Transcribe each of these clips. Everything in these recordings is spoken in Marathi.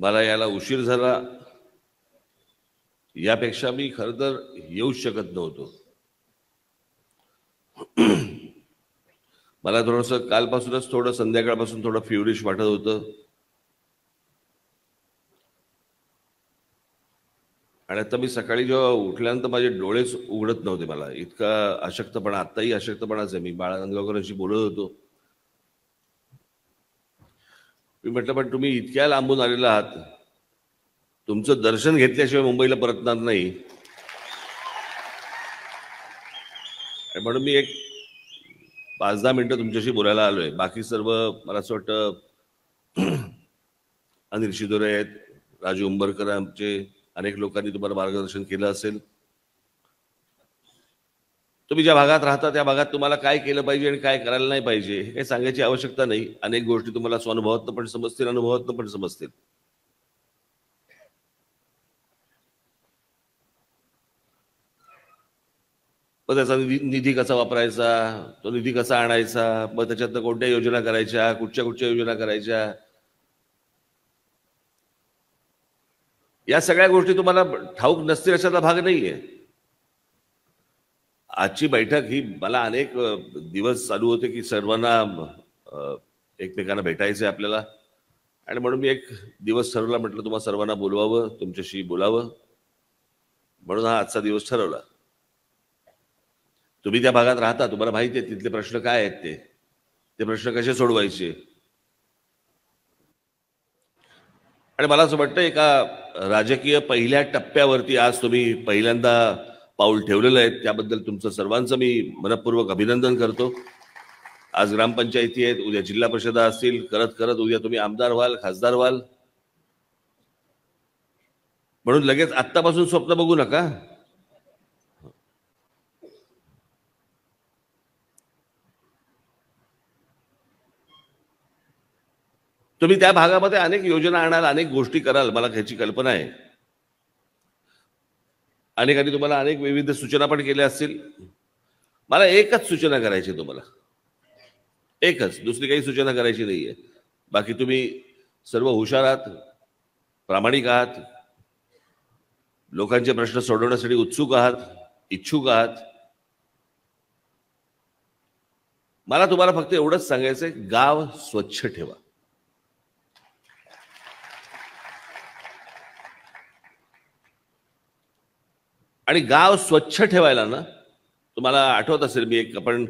मला याला उशीर झाला यापेक्षा मी खरं तर येऊच शकत नव्हतो. मला थोडंसं कालपासूनच थोडं संध्याकाळपासून थोडं फ्युरिश वाटत होतं आणि आता मी सकाळी जेव्हा उठल्यानंतर माझे डोळेच उघडत नव्हते. मला इतका अशक्तपणा, आत्ताही अशक्तपणाच आहे. मी बाळा नांदगावकरांशी बोलत होतो. मी म्हटलं पण तुम्ही इतक्या लांबून आलेला आहात, तुमचं दर्शन घेतल्याशिवाय मुंबईला परतणार नाही. म्हणून मी एक 5-10 मिनिटं तुमच्याशी बोलायला आलोय. बाकी सर्व मला असं वाटतं अनिल शिदोरे आहेत, राजू उंबरकर, आमचे अनेक लोकांनी तुम्हाला मार्गदर्शन केलं असेल. तुम्ही ज्या भागात राहता त्या भागात तुम्हाला काय केलं पाहिजे आणि काय करायला नाही पाहिजे हे काही सांगायची आवश्यकता नाही. अनेक गोष्टी तुम्हाला स्वानुभवातनं पण समजतील, अनुभवातनं पण समजतील. मग त्याचा निधी कसा वापरायचा, तो निधी कसा आणायचा, मग त्याच्यातनं कोणत्या योजना करायच्या, कुठच्या योजना करायच्या, या सगळ्या गोष्टी तुम्हाला ठाऊक नसतील अशाचा भाग नाहीये. आजची बैठक ही मला अनेक दिवस चालू होते की सर्वांना एकमेकांना भेटायचंय आपल्याला, आणि म्हणून मी एक दिवस ठरवला, म्हटलं तुम्हाला सर्वांना बोलवावं, तुमच्याशी बोलावं, म्हणून हा आजचा दिवस ठरवला. तुम्ही त्या भागात राहता, तुम्हाला माहिती आहे तिथले प्रश्न काय आहेत, ते प्रश्न कसे सोडवायचे. आणि मला असं वाटतं एका राजकीय पहिल्या टप्प्यावरती आज तुम्ही पहिल्यांदा पाऊल ठेवलेलं आहे, त्याबद्दल तुमचं सर्वांचं मी मनपूर्वक अभिनंदन करतो. आज ग्रामपंचायती आहेत, उद्या जिल्हा परिषदा असतील, करत करत उद्या तुम्ही आमदार व्हाल, खासदार व्हाल. म्हणून लगेच आत्तापासून स्वप्न बघू नका. तुम्ही त्या भागामध्ये अनेक योजना आणाल, अनेक गोष्टी कराल, मला ह्याची कल्पना आहे. अनेकांनी तुम्हाला अनेक विविध सूचना पण केल्या असतील. मला एकच सूचना करायची तुम्हाला, एकच, दुसरी काही सूचना करायची नाहीये. बाकी तुम्ही सर्व हुशार आहात, प्रामाणिक आहात, लोकांचे प्रश्न सोडवण्यासाठी उत्सुक आहात, इच्छुक आहात. मला तुम्हाला फक्त एवढंच सांगायचंय, गाव स्वच्छ ठेवा. आणि गाव स्वच्छ ठेवायला ना, तुम्हाला आठवत असेल मी आपण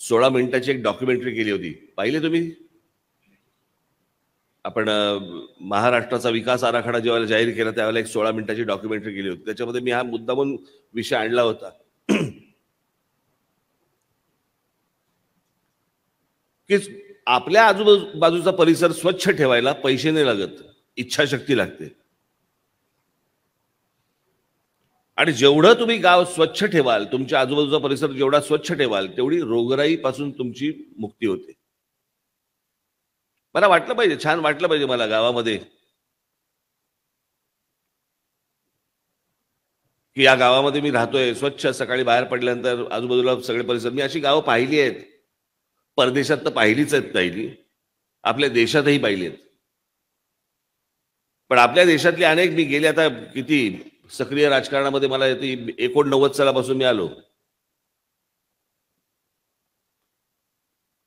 16 मिनिटाची एक डॉक्युमेंटरी केली होती, पाहिले तुम्ही? आपण महाराष्ट्राचा विकास आराखडा जेव्हा जाहीर केला त्यावेळेला एक 16 मिनिटाची डॉक्युमेंटरी केली होती. त्याच्यामध्ये मी हा मुद्दामून विषय आणला होता की आपल्या आजूबाजूचा परिसर स्वच्छ ठेवायला पैसे नाही लागत, इच्छाशक्ती लागते. आणि जेवढं तुम्ही गाव स्वच्छ ठेवाल, तुमच्या आजूबाजूचा परिसर जेवढा स्वच्छ ठेवाल, तेवढी रोगराईपासून तुमची मुक्ती होते. मला वाटलं पाहिजे, छान वाटलं पाहिजे मला गावामध्ये की या गावामध्ये मी राहतोय, स्वच्छ. सकाळी बाहेर पडल्यानंतर आजूबाजूला सगळे परिसर, मी अशी गावं पाहिली आहेत, परदेशात तर पाहिलीच आहेत, पाहिली, आपल्या देशातही पाहिली आहेत. पण आपल्या देशातली अनेक, मी गेले आता किती सक्रिय राजकारणामध्ये, मला 89 सालापासून मी आलो,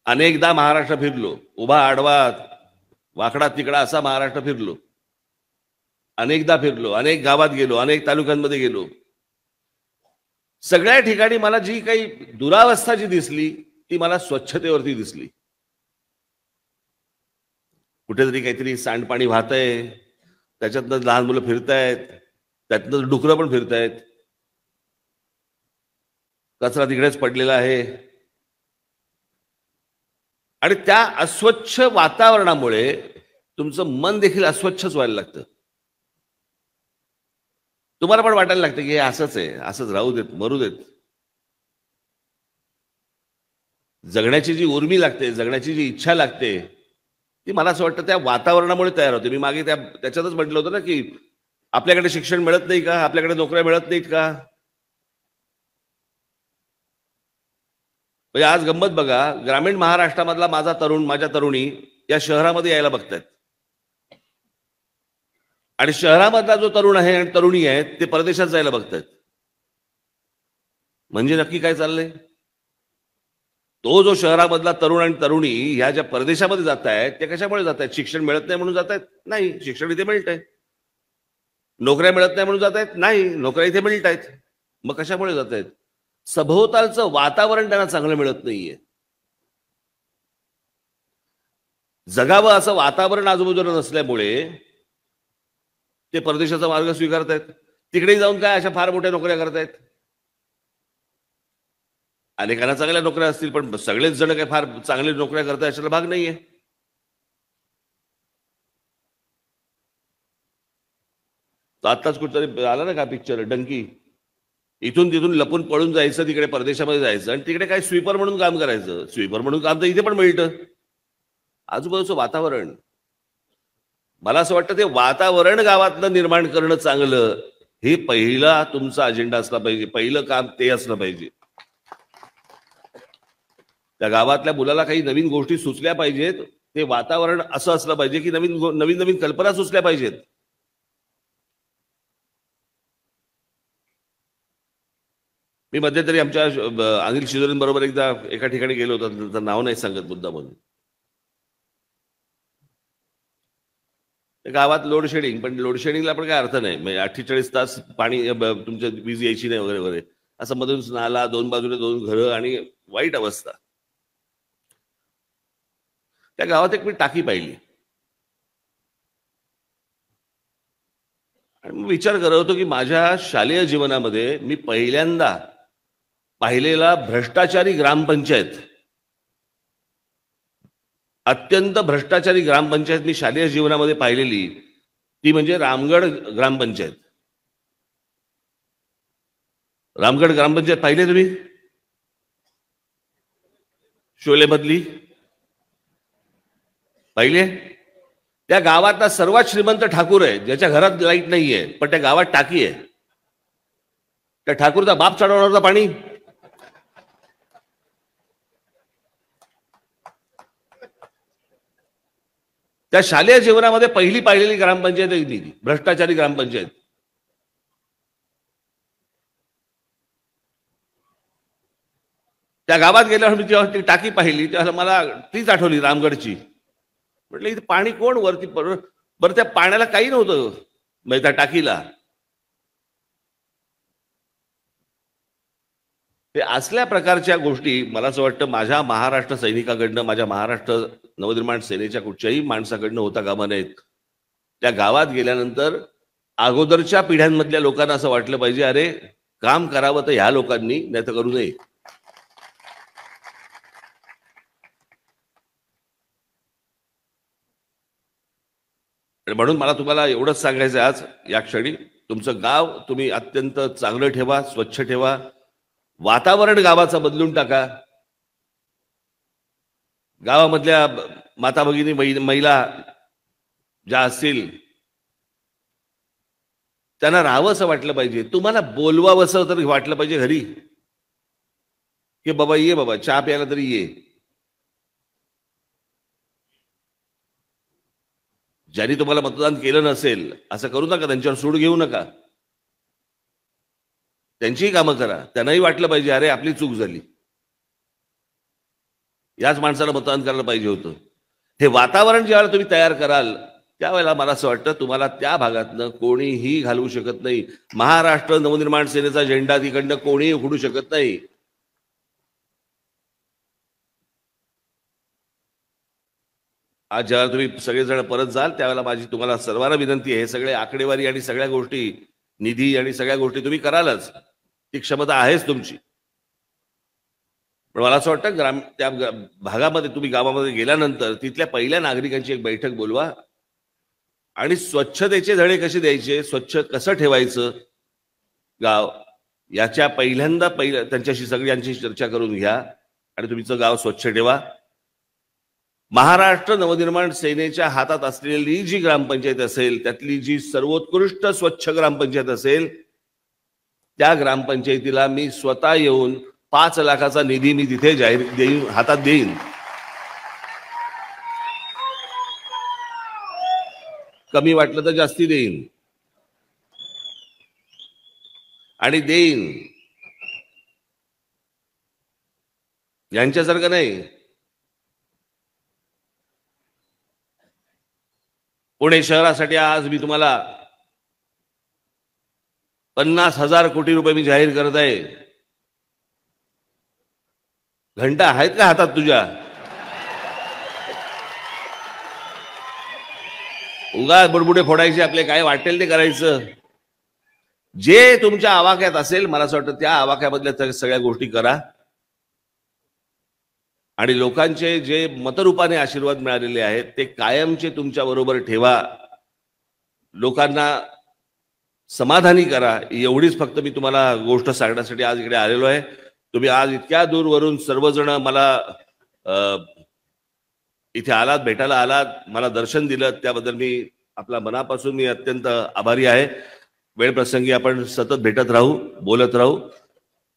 अनेकदा महाराष्ट्र फिरलो, उभा आडवा वाकडा तिकडा असा महाराष्ट्र फिरलो, अनेकदा फिरलो, अनेक गावात गेलो, अनेक तालुक्यांमध्ये गेलो. सगळ्या ठिकाणी मला जी काही दुरावस्था जी दिसली ती मला स्वच्छतेवरती दिसली. कुठेतरी काहीतरी सांडपाणी वाहतंय, त्याच्यातनं लहान मुलं फिरतायत, त्यातनं डुकरं पण फिरतायत, कचरा तिकडेच पडलेला आहे. आणि त्या अस्वच्छ वातावरणामुळे तुमचं मन देखील अस्वच्छच व्हायला लागतं. तुम्हाला पण वाटायला लागतं की हे असंच आहे, असंच राहू देत, मरू देत. जगण्याची जी उर्मी लागते, जगण्याची जी इच्छा लागते, ती मला असं वाटतं त्या वातावरणामुळे तयार होते. मी मागे त्याच्यातच म्हटलं होतं ना की आपल्याकडे शिक्षण मिळत नाही का, आपल्याकडे नोकऱ्या मिळत नाहीत का. म्हणजे आज गंमत बघा, ग्रामीण महाराष्ट्रामधला माझा तरुण, माझ्या तरुणी या शहरामध्ये यायला बघतायत. आणि शहरामधला जो तरुण आहे आणि तरुणी आहे ते परदेशात जायला बघतात. म्हणजे नक्की काय चाललंय? तो जो शहरामधला तरुण आणि तरुणी ह्या ज्या परदेशामध्ये जात आहेत त्या कशामुळे जात आहेत? शिक्षण मिळत नाही म्हणून जात आहेत? नाही, शिक्षण इथे मिळत आहे. नोकऱ्या मिळत नाही म्हणून जात आहेत? नाही, नोकऱ्या इथे मिळत आहेत. मग कशामुळे जात आहेत? सभोवतालचं वातावरण त्यांना चांगलं मिळत नाहीये. जगावं असं वातावरण आजूबाजूला नसल्यामुळे ते परदेशाचा मार्ग स्वीकारतायत. तिकडे जाऊन काय अशा फार मोठ्या नोकऱ्या करतायत? अनेकांना चांगल्या नोकऱ्या असतील, पण सगळेच जण काही फार चांगल्या नोकऱ्या करताय अशाला भाग नाहीये. आत्ताच कुठतरी आला ना का पिक्चर डंकी, इथून तिथून लपून पळून जायचं, तिकडे परदेशामध्ये जायचं आणि तिकडे काय स्वीपर म्हणून काम करायचं. स्वीपर म्हणून काम तर इथे पण मिळतं. आजूबाजूचं वातावरण, मला असं वाटतं ते वातावरण गावातलं निर्माण करणं चांगलं, हे पहिला तुमचा अजेंडा असला पाहिजे. पहिलं काम ते असलं पाहिजे. त्या गावातल्या मुलाला काही नवीन गोष्टी सुचल्या पाहिजेत. ते वातावरण असं असलं पाहिजे की नवीन नवीन नवीन कल्पना सुचल्या पाहिजेत. मी मध्यंतरी आमच्या अनिल शिदोरेंबरोबर एकदा एका ठिकाणी गेलो होतो, त्यांचं नाव नाही सांगत मुद्दा म्हणून. गावात लोड शेडिंग, पण लोड शेडिंगला पण काय अर्थ नाही. म्हणजे 48 तास पाणी तुमच्या वीज यायची नाही वगैरे वगैरे, असं मधून नाला, दोन बाजूने दोन घरं आणि वाईट अवस्था. त्या गावात एक मी टाकी पाहिली आणि मी विचार करत होतो की माझ्या शालेय जीवनामध्ये मी पहिल्यांदा पाहिलेला भ्रष्टाचारी ग्रामपंचायत, अत्यंत भ्रष्टाचारी ग्रामपंचायत मी शालेय जीवनामध्ये पाहिलेली ती म्हणजे रामगड ग्रामपंचायत. रामगड ग्रामपंचायत पाहिले तुम्ही? शोलेमधली पाहिले? त्या गावातला सर्वात श्रीमंत ठाकूर आहे, ज्याच्या घरात लाईट नाहीये पण त्या गावात टाकी आहे. त्या ठाकूरचा बाप चढवणार होता पाणी. त्या शालेय जीवनामध्ये पहिली पाहिलेली ग्रामपंचायत आहे ती भ्रष्टाचारी ग्रामपंचायत. त्या गावात गेल्यावर मी जेव्हा ती टाकी पाहिली तेव्हा मला तीच आठवली रामगडची. म्हटलं इथे पाणी कोण वरती? बरं त्या पाण्याला काही नव्हतं म्हणजे त्या टाकीला. ते असल्या प्रकारच्या गोष्टी मला असं वाटतं माझ्या महाराष्ट्र सैनिकाकडनं, माझ्या महाराष्ट्र नवनिर्माण सेनेच्या कुठच्याही माणसाकडनं होता कामा नयेत. त्या गावात गेल्यानंतर अगोदरच्या पिढ्यांमधल्या लोकांना असं वाटलं पाहिजे, अरे काम करावं तर ह्या लोकांनी, नाही तर करू नये. म्हणून मला तुम्हाला एवढंच सांगायचं आज या क्षणी, तुमचं गाव तुम्ही अत्यंत चांगलं ठेवा, स्वच्छ ठेवा. वातावरण गावाचं बदलून टाका. गावामधल्या माता भगिनी महिला ज्या असतील त्यांना राहावं असं वाटलं पाहिजे. तुम्हाला बोलवावं असं तरी वाटलं पाहिजे घरी, की बाबा ये, बाबा चहा प्यायला तरी ये. ज्यांनी तुम्हाला मतदान केलं नसेल असं करू नका, त्यांच्यावर सूड घेऊ नका. त्यांचीही कामं करा. त्यांनाही वाटलं पाहिजे अरे आपली चूक झाली, याच माणसाला मतदान करायला पाहिजे होतं. हे वातावरण ज्यावेळेला तुम्ही तयार कराल त्यावेळेला मला असं वाटतं तुम्हाला त्या भागातनं कोणीही घालवू शकत नाही. महाराष्ट्र नवनिर्माण सेनेचा झेंडा तिकडनं कोणीही उघडू शकत नाही. आज जेव्हा तुम्ही सगळेजण परत जाल त्यावेळेला माझी तुम्हाला सर्वांना विनंती आहे, हे सगळे आकडेवारी आणि सगळ्या गोष्टी, निधी आणि सगळ्या गोष्टी तुम्ही करालच, ती क्षमता आहेच तुमची. पण मला असं वाटतं त्या भागामध्ये तुम्ही गावामध्ये गेल्यानंतर तिथल्या पहिल्या नागरिकांची एक बैठक बोलवा आणि स्वच्छतेचे धडे कसे द्यायचे, स्वच्छ कसं ठेवायचं गाव, याच्या पहिल्यांदा त्यांच्याशी सगळ्यांची चर्चा करून घ्या आणि तुमचं गाव स्वच्छ ठेवा. महाराष्ट्र नवनिर्माण सेनेच्या हातात असलेली जी ग्रामपंचायत असेल त्यातली जी सर्वोत्कृष्ट स्वच्छ ग्रामपंचायत असेल त्या ग्रामपंचायतीला मी स्वतः येऊन 5 लाखाचा निधी मी तिथे जाहीर देईन, हातात देईन. कमी वाटलं तर जास्ती देईन आणि देईन, यांच्यासारखं नाही. पुणे शहरासाठी आज मी तुम्हाला 50,000 कोटी रुपये मी जाहीर करत आहे. घंटा आहेत का हातात तुझ्या? उगाच बुडबुडे फोडायचे आपले, काय वाटेल ते करायचं. जे तुमच्या आवाक्यात असेल मला असं वाटतं त्या आवाक्यामधल्या सगळ्या गोष्टी करा आणि लोकांचे जे मतरूपाने आशीर्वाद मिळालेले आहेत ते कायमचे तुमच्या बरोबर ठेवा. लोकांना समाधानी करा. एवढीच फक्त मी तुम्हाला गोष्ट सांगण्यासाठी आज इकडे आलेलो आहे. तुम्ही आज इतक्या दूरवरून सर्वजण मला इथे आलात, भेटायला आलात, मला दर्शन दिलं, त्याबद्दल मी आपल्या मनापासून मी अत्यंत आभारी आहे. वेळ प्रसंगी आपण सतत भेटत राहू, बोलत राहू.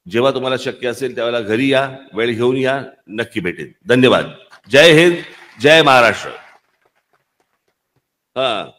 जेव्हा तुम्हाला शक्य असेल त्यावेळेला घरी या, वेळ घेऊन या, नक्की भेटेन. धन्यवाद. जय हिंद, जय महाराष्ट्र. हा